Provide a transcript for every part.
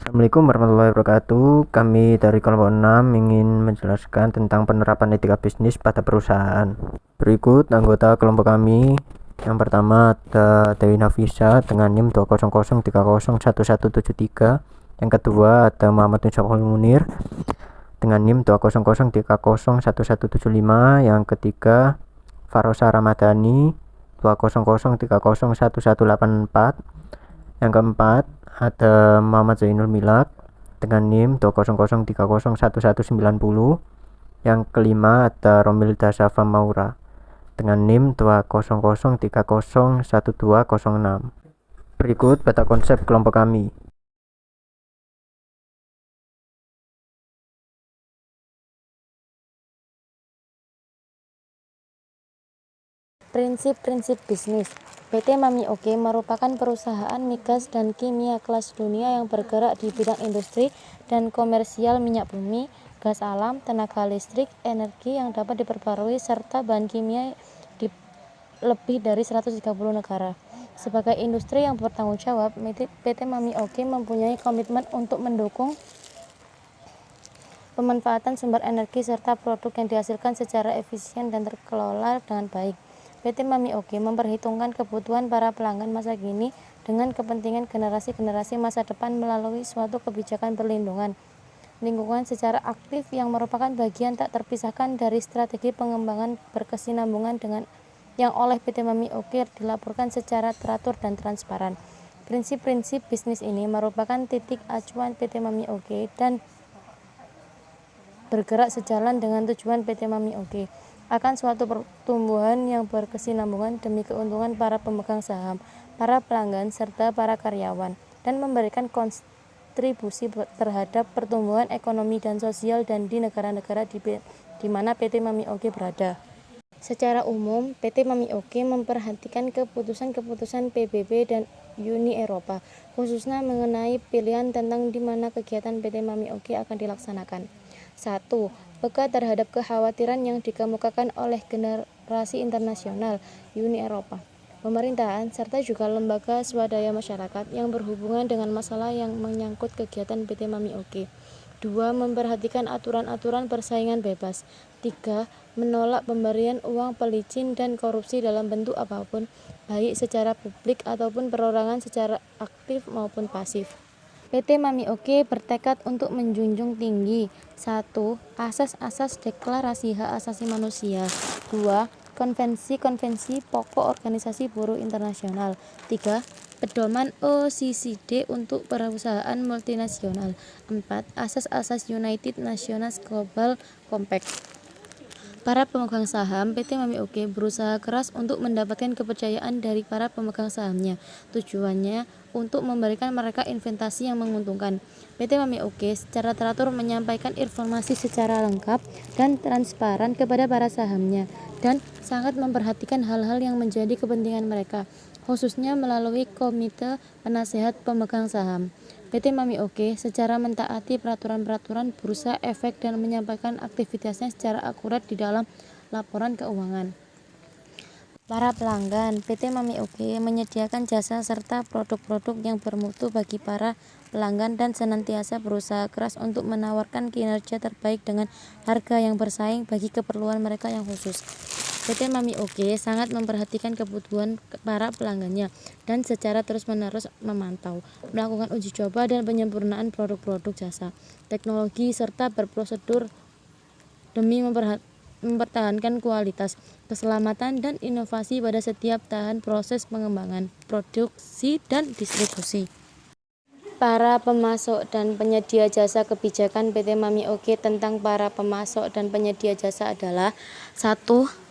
Assalamualaikum warahmatullahi wabarakatuh. Kami dari kelompok 6 ingin menjelaskan tentang penerapan etika bisnis pada perusahaan. Berikut anggota kelompok kami. Yang pertama ada Dewi Nafisa dengan NIM 20030101173. Yang kedua ada Muhammad Nusaful Munir dengan NIM 20030101175. Yang ketiga Farosa Ramadhani 200301184. Yang keempat ada Muhammad Zainul Milak dengan NIM 200301190. Yang kelima ada Romilda Safa Maura dengan NIM 200301206. Berikut peta konsep kelompok kami. Prinsip-prinsip bisnis. PT Mami Oke merupakan perusahaan migas dan kimia kelas dunia yang bergerak di bidang industri dan komersial minyak bumi, gas alam, tenaga listrik, energi yang dapat diperbarui, serta bahan kimia di lebih dari 130 negara. Sebagai industri yang bertanggung jawab, PT Mami Oke mempunyai komitmen untuk mendukung pemanfaatan sumber energi serta produk yang dihasilkan secara efisien dan terkelola dengan baik. PT Mami Oke memperhitungkan kebutuhan para pelanggan masa kini dengan kepentingan generasi-generasi masa depan melalui suatu kebijakan perlindungan lingkungan secara aktif yang merupakan bagian tak terpisahkan dari strategi pengembangan berkesinambungan dengan yang oleh PT Mami Oke dilaporkan secara teratur dan transparan. Prinsip-prinsip bisnis ini merupakan titik acuan PT Mami Oke dan bergerak sejalan dengan tujuan PT Mami Oke akan suatu pertumbuhan yang berkesinambungan demi keuntungan para pemegang saham, para pelanggan, serta para karyawan, dan memberikan kontribusi terhadap pertumbuhan ekonomi dan sosial dan di negara-negara di mana PT Mami Oke berada. Secara umum, PT Mami Oke memperhatikan keputusan-keputusan PBB dan Uni Eropa, khususnya mengenai pilihan tentang di mana kegiatan PT Mami Oke akan dilaksanakan. 1. Peka terhadap kekhawatiran yang dikemukakan oleh generasi internasional, Uni Eropa, pemerintahan, serta juga lembaga swadaya masyarakat yang berhubungan dengan masalah yang menyangkut kegiatan PT Mami Oke. 2. Memperhatikan aturan-aturan persaingan bebas. 3. Menolak pemberian uang pelicin dan korupsi dalam bentuk apapun, baik secara publik ataupun perorangan secara aktif maupun pasif. PT Mami Oke bertekad untuk menjunjung tinggi 1. Asas-asas Deklarasi Hak Asasi Manusia. 2. Konvensi-konvensi pokok Organisasi Buruh Internasional. 3. Pedoman OECD untuk perusahaan multinasional. 4. Asas-asas United Nations Global Compact. Para pemegang saham PT Mami Oke berusaha keras untuk mendapatkan kepercayaan dari para pemegang sahamnya. Tujuannya untuk memberikan mereka investasi yang menguntungkan. PT Mami Oke secara teratur menyampaikan informasi secara lengkap dan transparan kepada para sahamnya dan sangat memperhatikan hal-hal yang menjadi kepentingan mereka, khususnya melalui Komite Penasehat Pemegang Saham. PT Mami Oke secara mentaati peraturan-peraturan bursa efek dan menyampaikan aktivitasnya secara akurat di dalam laporan keuangan. Para pelanggan, PT Mami Oke menyediakan jasa serta produk-produk yang bermutu bagi para pelanggan dan senantiasa berusaha keras untuk menawarkan kinerja terbaik dengan harga yang bersaing bagi keperluan mereka yang khusus. PT Mami Oke sangat memperhatikan kebutuhan para pelanggannya dan secara terus-menerus memantau, melakukan uji coba dan penyempurnaan produk-produk jasa, teknologi, serta berprosedur demi mempertahankan kualitas, keselamatan, dan inovasi pada setiap tahapan proses pengembangan, produksi, dan distribusi. Para pemasok dan penyedia jasa kebijakan PT Mami Oke tentang para pemasok dan penyedia jasa adalah 1.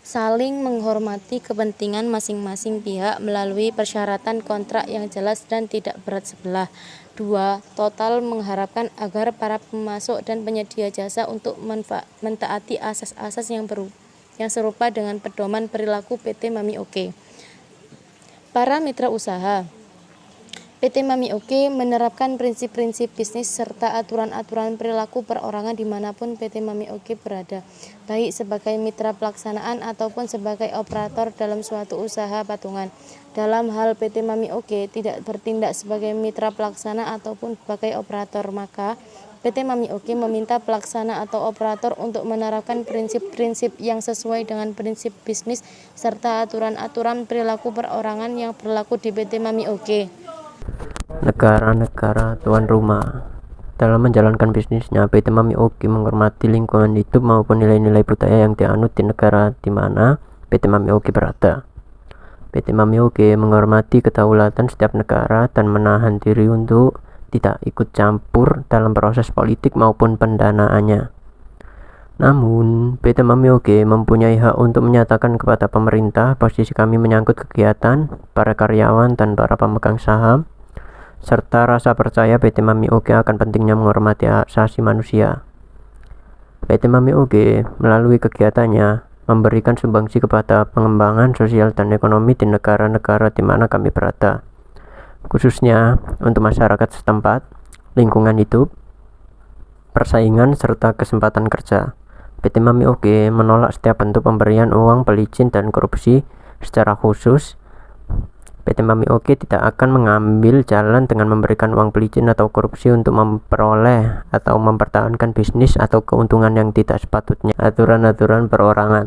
Saling menghormati kepentingan masing-masing pihak melalui persyaratan kontrak yang jelas dan tidak berat sebelah. 2. Total mengharapkan agar para pemasok dan penyedia jasa untuk mentaati asas-asas yang serupa dengan pedoman perilaku PT Mami Oke. Para mitra usaha. PT Mami Oke menerapkan prinsip-prinsip bisnis serta aturan-aturan perilaku perorangan dimanapun PT Mami Oke berada, baik sebagai mitra pelaksanaan ataupun sebagai operator dalam suatu usaha patungan. Dalam hal PT Mami Oke tidak bertindak sebagai mitra pelaksana ataupun sebagai operator, maka PT Mami Oke meminta pelaksana atau operator untuk menerapkan prinsip-prinsip yang sesuai dengan prinsip bisnis serta aturan-aturan perilaku perorangan yang berlaku di PT Mami Oke. Negara-negara tuan rumah. Dalam menjalankan bisnisnya, PT Mami Oke menghormati lingkungan hidup maupun nilai-nilai budaya yang dianut di negara di mana PT Mami Oke berada. PT Mami Oke menghormati kedaulatan setiap negara dan menahan diri untuk tidak ikut campur dalam proses politik maupun pendanaannya. Namun, PT Mami Oke mempunyai hak untuk menyatakan kepada pemerintah posisi kami menyangkut kegiatan para karyawan dan para pemegang saham, serta rasa percaya PT Mami Oke akan pentingnya menghormati hak asasi manusia. PT Mami Oke melalui kegiatannya memberikan sumbangsi kepada pengembangan sosial dan ekonomi di negara-negara di mana kami berada, khususnya untuk masyarakat setempat, lingkungan hidup, persaingan, serta kesempatan kerja. PT Mami Oke menolak setiap bentuk pemberian uang pelicin dan korupsi. Secara khusus, PT Mami Oke tidak akan mengambil jalan dengan memberikan uang pelicin atau korupsi untuk memperoleh atau mempertahankan bisnis atau keuntungan yang tidak sepatutnya. Aturan-aturan perorangan.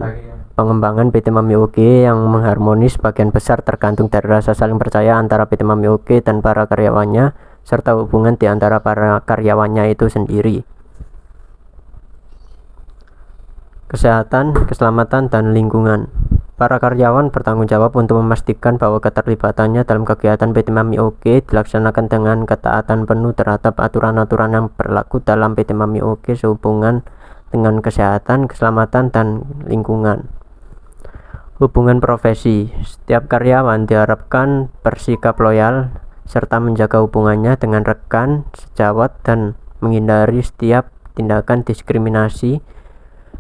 Pengembangan PT Mami Oke yang mengharmonis sebagian besar tergantung dari rasa saling percaya antara PT Mami Oke dan para karyawannya, serta hubungan di antara para karyawannya itu sendiri. Kesehatan, keselamatan, dan lingkungan. Para karyawan bertanggung jawab untuk memastikan bahwa keterlibatannya dalam kegiatan PT Mami Oke dilaksanakan dengan ketaatan penuh terhadap aturan-aturan yang berlaku dalam PT Mami Oke sehubungan dengan kesehatan, keselamatan, dan lingkungan. Hubungan profesi. Setiap karyawan diharapkan bersikap loyal serta menjaga hubungannya dengan rekan, sejawat, dan menghindari setiap tindakan diskriminasi.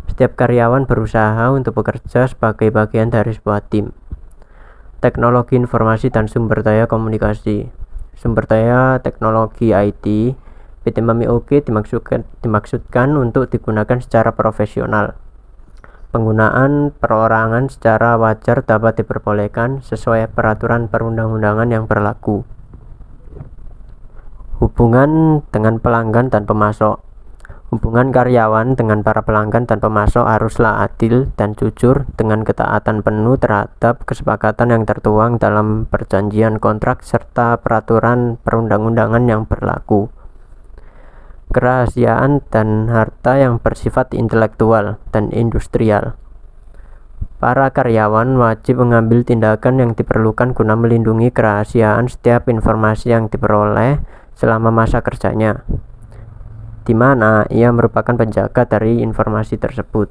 Setiap karyawan berusaha untuk bekerja sebagai bagian dari sebuah tim. Teknologi informasi dan sumber daya komunikasi. Sumber daya teknologi IT PT Mami Oke dimaksudkan untuk digunakan secara profesional. Penggunaan perorangan secara wajar dapat diperbolehkan sesuai peraturan perundang-undangan yang berlaku. Hubungan dengan pelanggan dan pemasok. Hubungan karyawan dengan para pelanggan dan pemasok haruslah adil dan jujur dengan ketaatan penuh terhadap kesepakatan yang tertuang dalam perjanjian kontrak serta peraturan perundang-undangan yang berlaku. Kerahasiaan dan harta yang bersifat intelektual dan industrial. Para karyawan wajib mengambil tindakan yang diperlukan guna melindungi kerahasiaan setiap informasi yang diperoleh selama masa kerjanya, di mana ia merupakan penjaga dari informasi tersebut.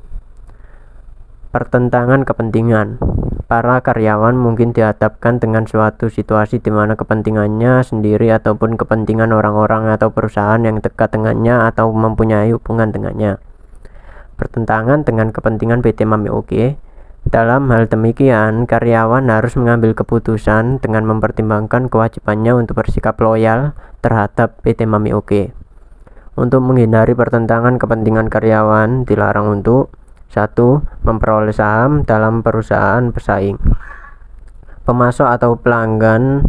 Pertentangan kepentingan. Para karyawan mungkin dihadapkan dengan suatu situasi di mana kepentingannya sendiri ataupun kepentingan orang-orang atau perusahaan yang dekat dengannya atau mempunyai hubungan dengannya bertentangan dengan kepentingan PT Mami Oke. Dalam hal demikian, karyawan harus mengambil keputusan dengan mempertimbangkan kewajibannya untuk bersikap loyal terhadap PT Mami Oke. Untuk menghindari pertentangan kepentingan karyawan, dilarang untuk 1. Memperoleh saham dalam perusahaan pesaing. Pemasok atau pelanggan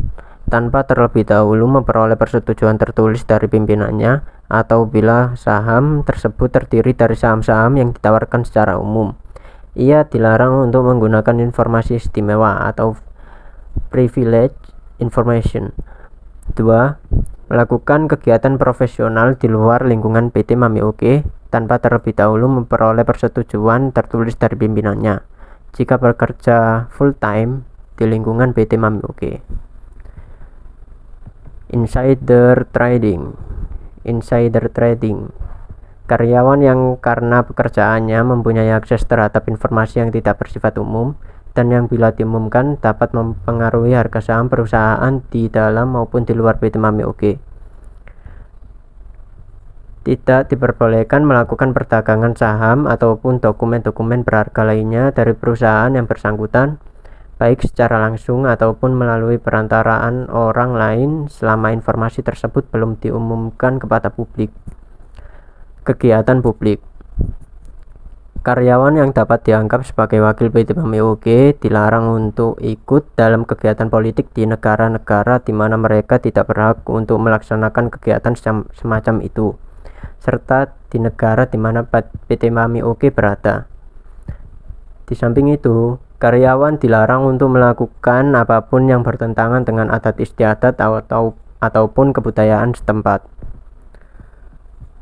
tanpa terlebih dahulu memperoleh persetujuan tertulis dari pimpinannya, atau bila saham tersebut terdiri dari saham-saham yang ditawarkan secara umum. Ia dilarang untuk menggunakan informasi istimewa atau privilege information. 2. Melakukan kegiatan profesional di luar lingkungan PT Mami Oke tanpa terlebih dahulu memperoleh persetujuan tertulis dari pimpinannya jika bekerja full time di lingkungan PT Mami Oke. Insider trading. Karyawan yang karena pekerjaannya mempunyai akses terhadap informasi yang tidak bersifat umum dan yang bila diumumkan dapat mempengaruhi harga saham perusahaan di dalam maupun di luar PT Mami Oke. Tidak diperbolehkan melakukan perdagangan saham ataupun dokumen-dokumen berharga lainnya dari perusahaan yang bersangkutan, baik secara langsung ataupun melalui perantaraan orang lain selama informasi tersebut belum diumumkan kepada publik. Kegiatan publik. Karyawan yang dapat dianggap sebagai wakil PT Mami Oke dilarang untuk ikut dalam kegiatan politik di negara-negara di mana mereka tidak berhak untuk melaksanakan kegiatan semacam itu, serta di negara di mana PT Mami Oke berada. Di samping itu, karyawan dilarang untuk melakukan apapun yang bertentangan dengan adat istiadat ataupun kebudayaan setempat.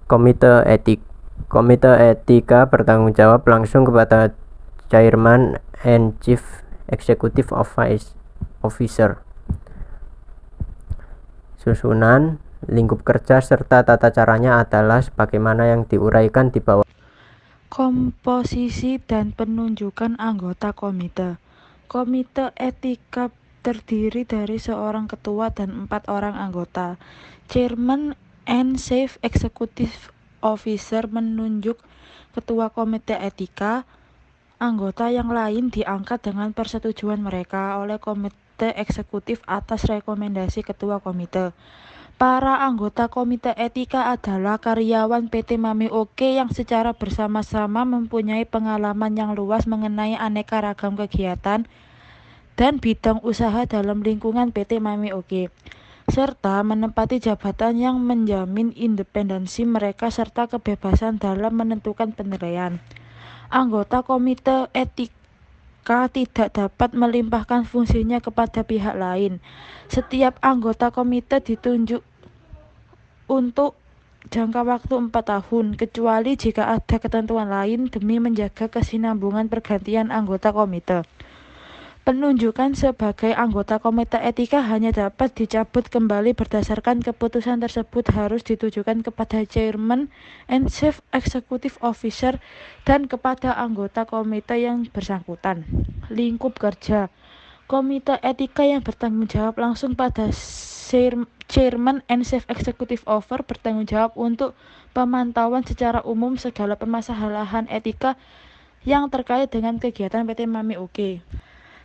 Komite Etik. Komite Etika bertanggung jawab langsung kepada Chairman and Chief Executive Officer. Susunan, lingkup kerja, serta tata caranya adalah sebagaimana yang diuraikan di bawah. Komposisi dan penunjukan anggota komite. Komite etika terdiri dari seorang ketua dan 4 orang anggota. Chairman and Chief Executive Officer menunjuk ketua komite etika. Anggota yang lain diangkat dengan persetujuan mereka oleh komite eksekutif atas rekomendasi ketua komite. Para anggota komite etika adalah karyawan PT Mami Oke yang secara bersama-sama mempunyai pengalaman yang luas mengenai aneka ragam kegiatan dan bidang usaha dalam lingkungan PT Mami Oke, serta menempati jabatan yang menjamin independensi mereka serta kebebasan dalam menentukan penilaian. Anggota komite etika tidak dapat melimpahkan fungsinya kepada pihak lain. Setiap anggota komite ditunjuk untuk jangka waktu 4 tahun, kecuali jika ada ketentuan lain demi menjaga kesinambungan pergantian anggota komite. Penunjukan sebagai anggota komite etika hanya dapat dicabut kembali berdasarkan keputusan tersebut harus ditujukan kepada Chairman and Chief Executive Officer dan kepada anggota komite yang bersangkutan. Lingkup kerja. Komite etika yang bertanggung jawab langsung pada Chairman and Chief Executive Officer bertanggung jawab untuk pemantauan secara umum segala permasalahan etika yang terkait dengan kegiatan PT Mami Oke.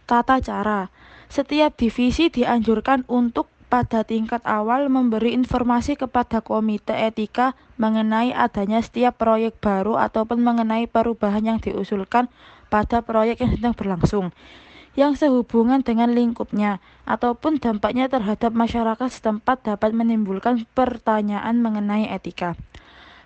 Tata cara. Setiap divisi dianjurkan untuk pada tingkat awal memberi informasi kepada komite etika mengenai adanya setiap proyek baru ataupun mengenai perubahan yang diusulkan pada proyek yang sedang berlangsung, yang sehubungan dengan lingkupnya ataupun dampaknya terhadap masyarakat setempat dapat menimbulkan pertanyaan mengenai etika.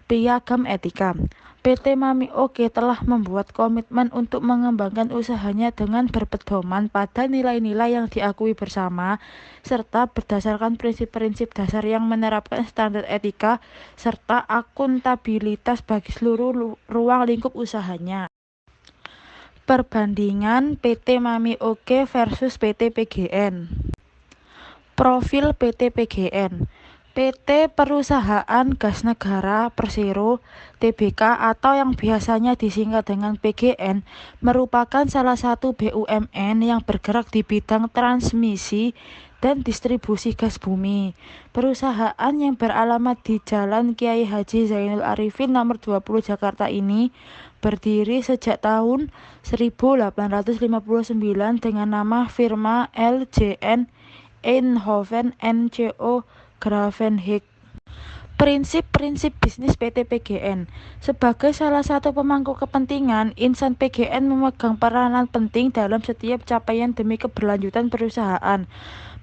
Piagam etika. PT Mami Oke telah membuat komitmen untuk mengembangkan usahanya dengan berpedoman pada nilai-nilai yang diakui bersama serta berdasarkan prinsip-prinsip dasar yang menerapkan standar etika serta akuntabilitas bagi seluruh ruang lingkup usahanya. Perbandingan PT Mami Oke versus PT PGN. Profil PT PGN. PT Perusahaan Gas Negara Persero Tbk atau yang biasanya disingkat dengan PGN merupakan salah satu BUMN yang bergerak di bidang transmisi dan distribusi gas bumi. Perusahaan yang beralamat di Jalan Kiai Haji Zainul Arifin nomor 20 Jakarta ini berdiri sejak tahun 1859 dengan nama firma LJN Eindhoven NCO Gravenhage. Prinsip-prinsip bisnis PT PGN. Sebagai salah satu pemangku kepentingan, insan PGN memegang peranan penting dalam setiap capaian demi keberlanjutan perusahaan.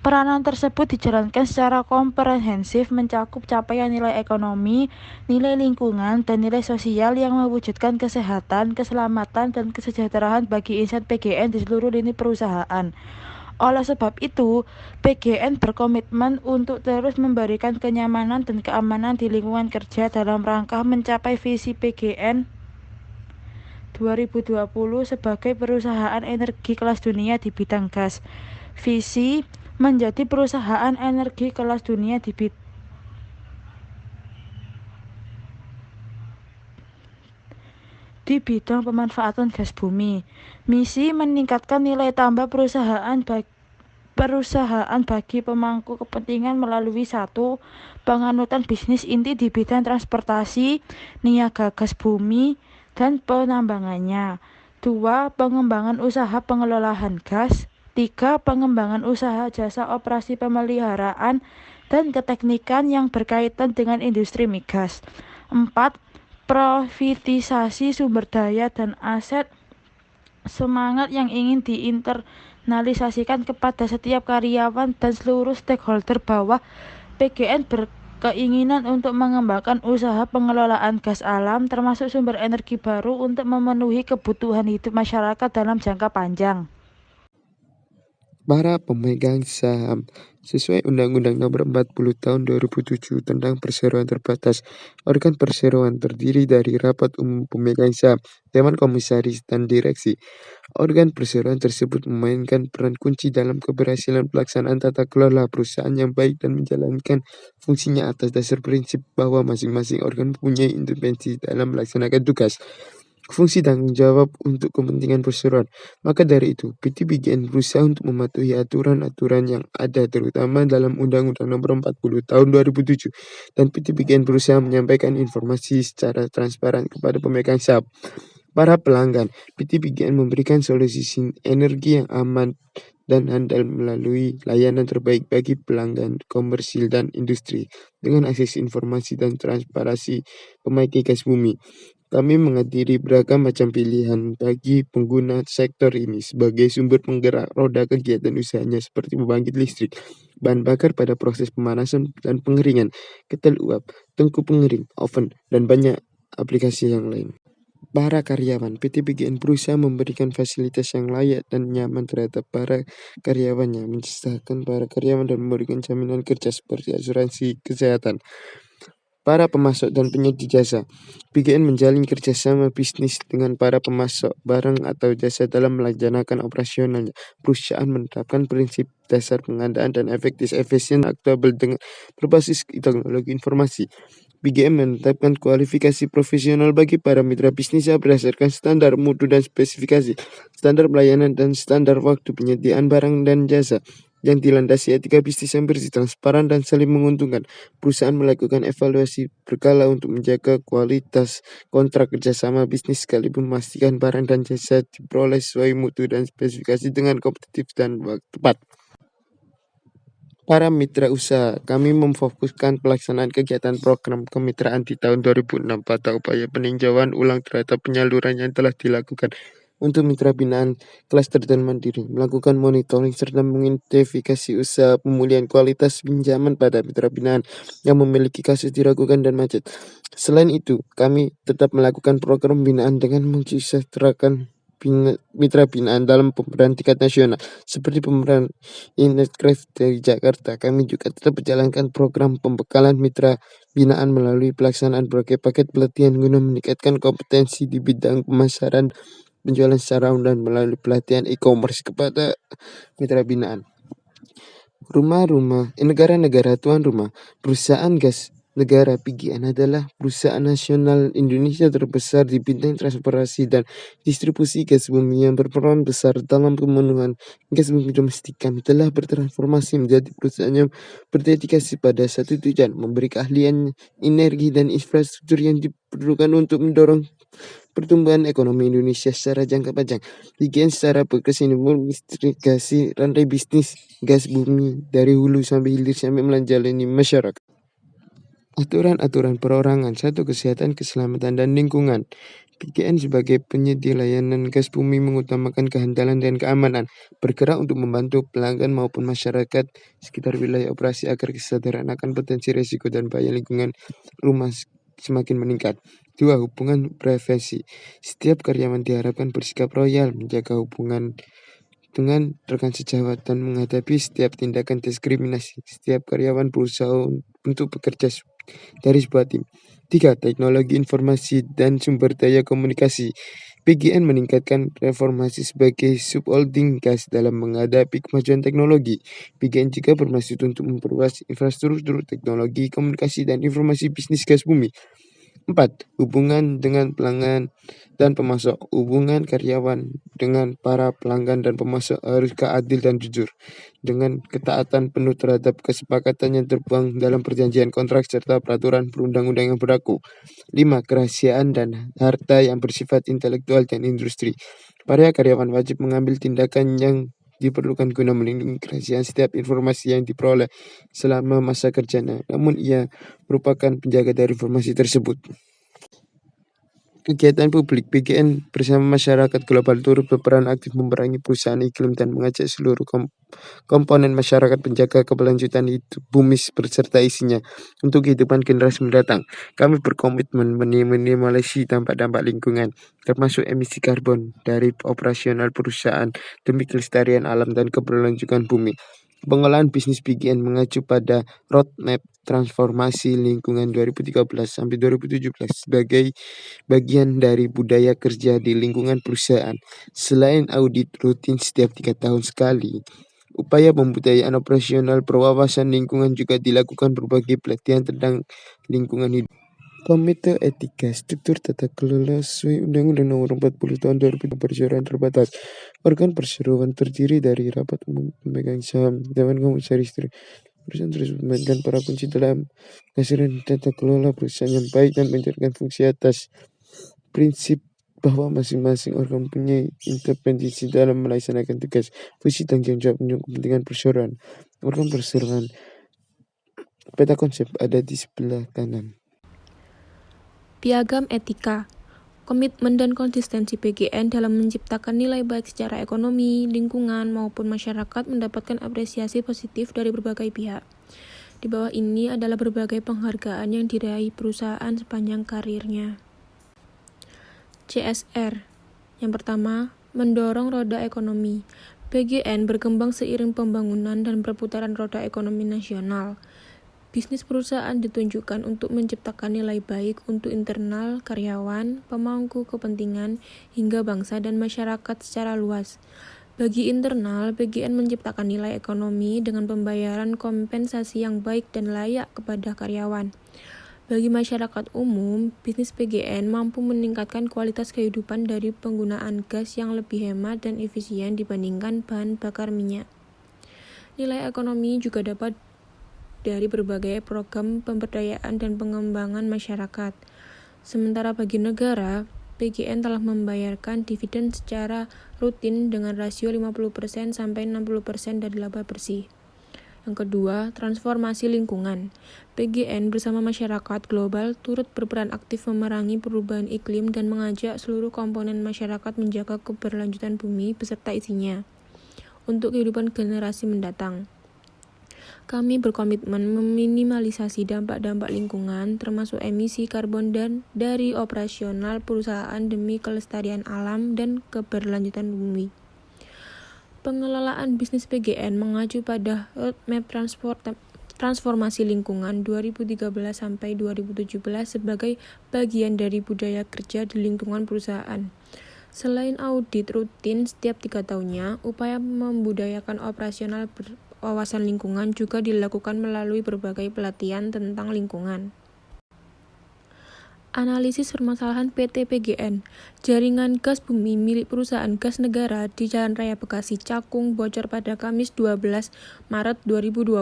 Peranan tersebut dijalankan secara komprehensif mencakup capaian nilai ekonomi, nilai lingkungan, dan nilai sosial yang mewujudkan kesehatan, keselamatan, dan kesejahteraan bagi insan PGN di seluruh lini perusahaan. Oleh sebab itu, PGN berkomitmen untuk terus memberikan kenyamanan dan keamanan di lingkungan kerja dalam rangka mencapai visi PGN 2020 sebagai perusahaan energi kelas dunia di bidang gas. Visi menjadi perusahaan energi kelas dunia di bidang pemanfaatan gas bumi. Misi meningkatkan nilai tambah perusahaan bagi pemangku kepentingan melalui 1. Penganutan bisnis inti di bidang transportasi, niaga gas bumi, dan penambangannya. 2. Pengembangan usaha pengelolaan gas. Ketiga, pengembangan usaha jasa operasi pemeliharaan dan keteknikan yang berkaitan dengan industri migas. 4. Privatisasi sumber daya dan aset, semangat yang ingin diinternalisasikan kepada setiap karyawan dan seluruh stakeholder bahwa PGN berkeinginan untuk mengembangkan usaha pengelolaan gas alam termasuk sumber energi baru untuk memenuhi kebutuhan hidup masyarakat dalam jangka panjang. Para pemegang saham sesuai Undang-Undang Nomor 40 Tahun 2007 tentang perseroan terbatas. Organ perseroan terdiri dari rapat umum pemegang saham, dewan komisaris, dan direksi. Organ perseroan tersebut memainkan peran kunci dalam keberhasilan pelaksanaan tata kelola perusahaan yang baik dan menjalankan fungsinya atas dasar prinsip bahwa masing-masing organ mempunyai independensi dalam melaksanakan tugas, fungsi tanggung jawab untuk kepentingan perseroan. Maka dari itu, PT BGN berusaha untuk mematuhi aturan-aturan yang ada terutama dalam Undang-Undang Nomor 40 Tahun 2007 dan PT BGN berusaha menyampaikan informasi secara transparan kepada pemegang saham. Para pelanggan, PT BGN memberikan solusi energi yang aman dan handal melalui layanan terbaik bagi pelanggan komersil dan industri dengan akses informasi dan transparansi pemakai gas bumi. Kami menghadiri beragam macam pilihan bagi pengguna sektor ini sebagai sumber penggerak roda kegiatan usahanya seperti pembangkit listrik, bahan bakar pada proses pemanasan dan pengeringan, ketel uap, tungku pengering, oven, dan banyak aplikasi yang lain. Para karyawan, PT BGN berusaha memberikan fasilitas yang layak dan nyaman terhadap para karyawannya, mensejahterakan para karyawan dan memberikan jaminan kerja seperti asuransi kesehatan. Para pemasok dan penyedia jasa, BGN menjalin kerjasama bisnis dengan para pemasok barang atau jasa dalam melaksanakan operasionalnya. Perusahaan menerapkan prinsip dasar pengadaan dan efektif, efisien, akuntabel dengan berbasis teknologi informasi. BGM menetapkan kualifikasi profesional bagi para mitra bisnisnya berdasarkan standar mutu dan spesifikasi, standar pelayanan dan standar waktu penyediaan barang dan jasa yang dilandasi etika bisnis yang bersih, transparan, dan saling menguntungkan. Perusahaan melakukan evaluasi berkala untuk menjaga kualitas kontrak kerjasama bisnis sekalipun memastikan barang dan jasa diperoleh sesuai mutu dan spesifikasi dengan kompetitif dan tepat. Para mitra usaha, kami memfokuskan pelaksanaan kegiatan program kemitraan di tahun 2006 pada upaya peninjauan ulang terhadap penyaluran yang telah dilakukan untuk mitra binaan klaster dan mandiri, melakukan monitoring serta mengidentifikasi usaha pemulihan kualitas pinjaman pada mitra binaan yang memiliki kasus diragukan dan macet. Selain itu, kami tetap melakukan program binaan dengan mensejahterakan mitra binaan dalam pemberdayaan tingkat nasional seperti pemberdayaan Inetcraft dari Jakarta. Kami juga tetap menjalankan program pembekalan mitra binaan melalui pelaksanaan berbagai paket pelatihan guna meningkatkan kompetensi di bidang pemasaran, penjualan secara online melalui pelatihan e-commerce kepada mitra binaan. Negara-negara tuan rumah, perusahaan gas negara PGN adalah perusahaan nasional Indonesia terbesar di bidang transportasi dan distribusi gas bumi yang berperan besar dalam pemenuhan gas bumi domestik. Kami telah bertransformasi menjadi perusahaan yang berdedikasi pada satu tujuan, memberi keahlian energi dan infrastruktur yang diperlukan untuk mendorong pertumbuhan ekonomi Indonesia secara jangka panjang. PGN secara berkesinambungan mengintegrasi rantai bisnis gas bumi dari hulu sampai hilir sampai menjalani masyarakat. Aturan-aturan perorangan, satu, kesehatan, keselamatan, dan lingkungan. PGN sebagai penyedia layanan gas bumi mengutamakan kehandalan dan keamanan, bergerak untuk membantu pelanggan maupun masyarakat sekitar wilayah operasi agar kesadaran akan potensi risiko dan bahaya lingkungan rumah semakin meningkat. 2. Hubungan prevensi. Setiap karyawan diharapkan bersikap royal, menjaga hubungan dengan rekan sejawat dan menghadapi setiap tindakan diskriminasi. Setiap karyawan berusaha untuk bekerja dari sebuah tim. 3. Teknologi informasi dan sumber daya komunikasi. PGN meningkatkan reformasi sebagai subholding gas dalam menghadapi kemajuan teknologi. PGN juga bermaksud untuk memperluas infrastruktur teknologi, komunikasi, dan informasi bisnis gas bumi. 4. Hubungan dengan pelanggan dan pemasok. Hubungan karyawan dengan para pelanggan dan pemasok harus adil dan jujur, dengan ketaatan penuh terhadap kesepakatan yang tertuang dalam perjanjian kontrak serta peraturan perundang-undang yang berlaku. 5. Kerahasiaan dan harta yang bersifat intelektual dan industri. Para karyawan wajib mengambil tindakan yang diperlukan guna melindungi kerahasiaan setiap informasi yang diperoleh selama masa kerjanya, namun ia merupakan penjaga dari informasi tersebut. Kegiatan publik PGN bersama masyarakat global turut berperan aktif memerangi perusahaan iklim dan mengajak seluruh komponen masyarakat penjaga keberlanjutan hidup bumi beserta isinya untuk kehidupan generasi mendatang. Kami berkomitmen minimalisasi dampak-dampak lingkungan, termasuk emisi karbon dari operasional perusahaan demi kelestarian alam dan keberlanjutan bumi. Pengolahan bisnis PGN mengacu pada roadmap transformasi lingkungan 2013 sampai 2017 sebagai bagian dari budaya kerja di lingkungan perusahaan. Selain audit rutin setiap 3 tahun sekali, upaya pembudayaan operasional berwawasan lingkungan juga dilakukan berbagai pelatihan tentang lingkungan hidup. Komite Etika Struktur Tata Kelola sesuai Undang-Undang Nomor 40 Tahun 2000 perseroan terbatas. Organ perseroan terdiri dari rapat umum pemegang saham, dewan komisaris perusahaan tersebut memainkan para kunci dalam menghasilkan tata kelola perusahaan yang baik dan menjalankan fungsi atas prinsip bahwa masing-masing organ punya independensi dalam melaksanakan tugas, fungsi tanggung jawab untuk kepentingan perseroan. Organ perseroan peta konsep ada di sebelah kanan. Piagam Etika, komitmen dan konsistensi PGN dalam menciptakan nilai baik secara ekonomi, lingkungan, maupun masyarakat mendapatkan apresiasi positif dari berbagai pihak. Di bawah ini adalah berbagai penghargaan yang diraih perusahaan sepanjang karirnya. CSR. Yang pertama, mendorong roda ekonomi. PGN berkembang seiring pembangunan dan perputaran roda ekonomi nasional. Bisnis perusahaan ditunjukkan untuk menciptakan nilai baik untuk internal, karyawan, pemangku kepentingan, hingga bangsa dan masyarakat secara luas. Bagi internal, PGN menciptakan nilai ekonomi dengan pembayaran kompensasi yang baik dan layak kepada karyawan. Bagi masyarakat umum, bisnis PGN mampu meningkatkan kualitas kehidupan dari penggunaan gas yang lebih hemat dan efisien dibandingkan bahan bakar minyak. Nilai ekonomi juga dapat dari berbagai program pemberdayaan dan pengembangan masyarakat. Sementara bagi negara, PGN telah membayarkan dividen secara rutin dengan rasio 50% sampai 60% dari laba bersih. Yang kedua, transformasi lingkungan. PGN bersama masyarakat global turut berperan aktif memerangi perubahan iklim dan mengajak seluruh komponen masyarakat menjaga keberlanjutan bumi beserta isinya untuk kehidupan generasi mendatang. Kami berkomitmen meminimalisasi dampak-dampak lingkungan, termasuk emisi karbon dan dari operasional perusahaan demi kelestarian alam dan keberlanjutan bumi. Pengelolaan bisnis PGN mengacu pada roadmap transformasi lingkungan 2013 sampai 2017 sebagai bagian dari budaya kerja di lingkungan perusahaan. Selain audit rutin setiap 3 tahunnya, upaya membudayakan operasional wawasan lingkungan juga dilakukan melalui berbagai pelatihan tentang lingkungan. Analisis permasalahan PT PGN. Jaringan gas bumi milik perusahaan gas negara di Jalan Raya Bekasi Cakung bocor pada Kamis 12 Maret 2020,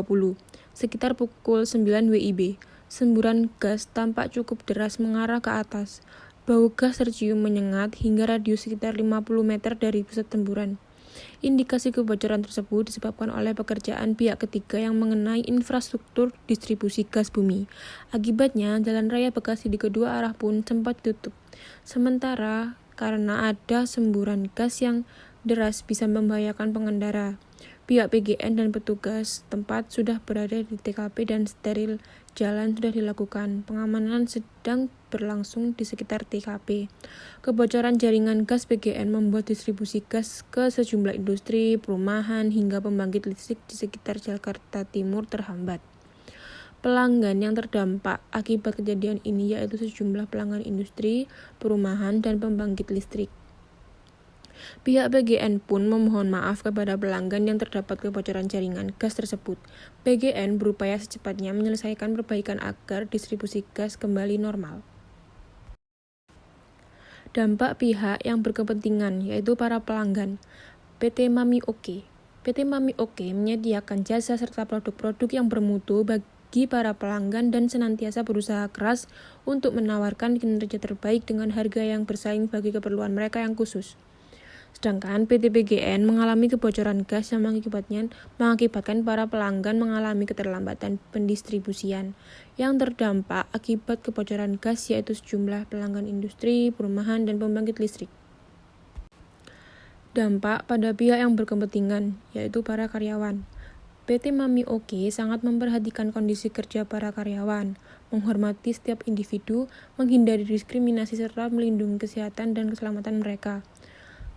sekitar pukul 9 WIB. Semburan gas tampak cukup deras mengarah ke atas. Bau gas tercium menyengat hingga radius sekitar 50 meter dari pusat semburan. Indikasi kebocoran tersebut disebabkan oleh pekerjaan pihak ketiga yang mengenai infrastruktur distribusi gas bumi. Akibatnya, Jalan Raya Bekasi di kedua arah pun sempat ditutup. Sementara, karena ada semburan gas yang deras bisa membahayakan pengendara, pihak PGN dan petugas tempat sudah berada di TKP dan steril jalan sudah dilakukan. Pengamanan sedang berlangsung di sekitar TKP. Kebocoran jaringan gas PGN membuat distribusi gas ke sejumlah industri, perumahan, hingga pembangkit listrik di sekitar Jakarta Timur terhambat. Pelanggan yang terdampak akibat kejadian ini yaitu sejumlah pelanggan industri, perumahan, dan pembangkit listrik. Pihak PGN pun memohon maaf kepada pelanggan yang terdapat kebocoran jaringan gas tersebut. PGN berupaya secepatnya menyelesaikan perbaikan agar distribusi gas kembali normal. Dampak pihak yang berkepentingan, yaitu para pelanggan. PT Mami Oke. PT Mami Oke menyediakan jasa serta produk-produk yang bermutu bagi para pelanggan dan senantiasa berusaha keras untuk menawarkan kinerja terbaik dengan harga yang bersaing bagi keperluan mereka yang khusus. Sedangkan PT PGN mengalami kebocoran gas yang mengakibatkan para pelanggan mengalami keterlambatan pendistribusian yang terdampak akibat kebocoran gas, yaitu sejumlah pelanggan industri, perumahan, dan pembangkit listrik. Dampak pada pihak yang berkepentingan, yaitu para karyawan. PT Mami Oke sangat memperhatikan kondisi kerja para karyawan, menghormati setiap individu, menghindari diskriminasi, serta melindungi kesehatan dan keselamatan mereka.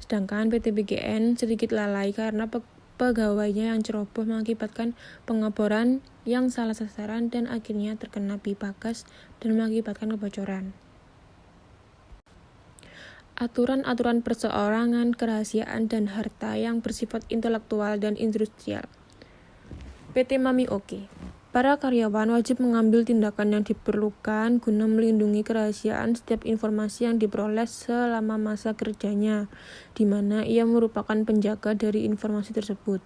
Sedangkan PT PGN sedikit lalai karena pegawainya yang ceroboh mengakibatkan pengeboran yang salah sasaran dan akhirnya terkena pipa gas dan mengakibatkan kebocoran. Aturan-aturan perseorangan, kerahasiaan, dan harta yang bersifat intelektual dan industrial. PT Mami Oke. Para karyawan wajib mengambil tindakan yang diperlukan guna melindungi kerahasiaan setiap informasi yang diperoleh selama masa kerjanya, di mana ia merupakan penjaga dari informasi tersebut.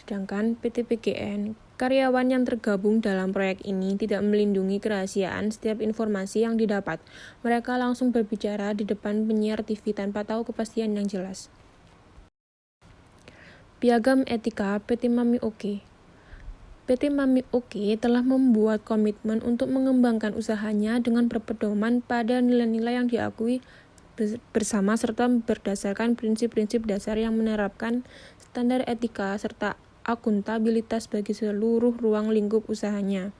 Sedangkan PT PGN, karyawan yang tergabung dalam proyek ini tidak melindungi kerahasiaan setiap informasi yang didapat. Mereka langsung berbicara di depan penyiar TV tanpa tahu kepastian yang jelas. Piagam Etika PT Mami Oke. PT Mami Oke telah membuat komitmen untuk mengembangkan usahanya dengan berpedoman pada nilai-nilai yang diakui bersama serta berdasarkan prinsip-prinsip dasar yang menerapkan standar etika serta akuntabilitas bagi seluruh ruang lingkup usahanya.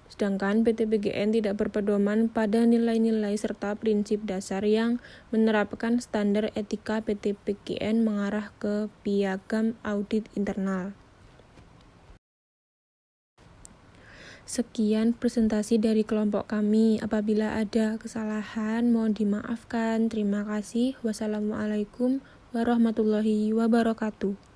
Sedangkan PT PGN tidak berpedoman pada nilai-nilai serta prinsip dasar yang menerapkan standar etika. PT PGN mengarah ke piagam audit internal. Sekian presentasi dari kelompok kami. Apabila ada kesalahan, mohon dimaafkan. Terima kasih. Wassalamualaikum warahmatullahi wabarakatuh.